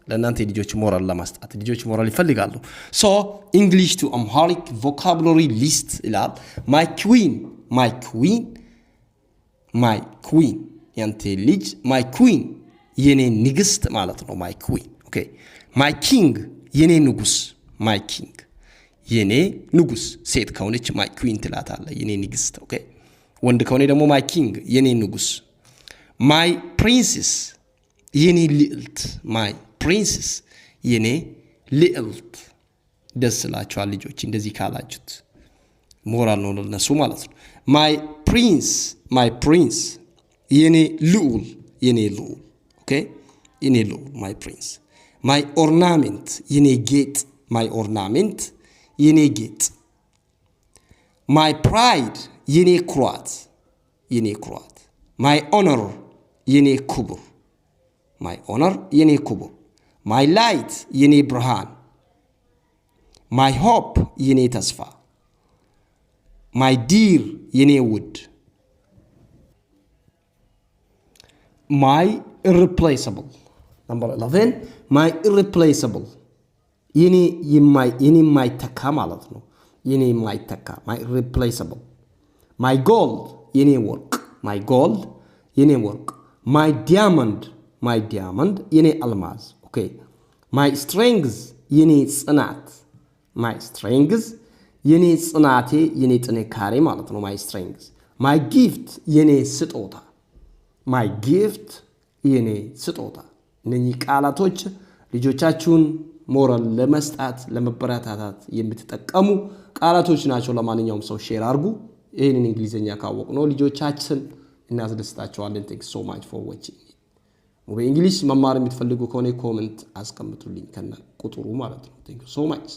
ለእናንተ ልጆች ሞራል ለማስጣት ልጆች ሞራል ይፈልጋሉ so English to Amharic vocabulary list ይላል my queen ያንተ ልጅ my queen የኔ ንግስት ማለት ነው my queen okay my king የኔ ንጉስ my king የኔ ንጉስ ሴት ከሆነች my queen ትላታለህ የኔ ንግስት okay ወንድ ከሆነ ደግሞ my king የኔ ንጉስ my princess የኔ ልዕልት my princess የኔ ልዕልት ደስ ይላችኋል ልጆች እንደዚህ ካላችሁት ሞራል ነው ለነሱ ማለት ነው my prince የኔ ልዑል okay የኔ ልዑል my prince my ornament የኔ ጌጥ my ornament የኔ ጌጥ my pride የኔ ኩራት my honor የኔ ክብር my light የኔ ብርሃን my hope የኔ ተስፋ my dear የኔ ውድ my irreplaceable number 11 my irreplaceable የኔ የማይተካ ማለት ነው የኔ የማይተካ my irreplaceable my gold የኔ ወርቅ my diamond የኔ አልማዝ okay my strength የኔ ጽናት የኔ ጽናቴ የኔ ጥንካሬ ማለት ነው my strength my gift የኔ ስጦታ እነኚህ ቃላቶች ልጆቻችሁን ሞራል ለመስጣት ለመበረታታት የምትጠቀሙ ቃላቶች ናቸው ለማንኛውም ሰው ሼር አድርጉ ይሄንን እንግሊዘኛ ካወቅነው ልጆቻችን እናስደስታቸዋለን thank you so much for watching በእንግሊዝ መማር የምትፈልጉ ከሆነ ኮሜንት አስቀምጡልኝ ከነ ቁጥሩ ማለት ነው thank you so much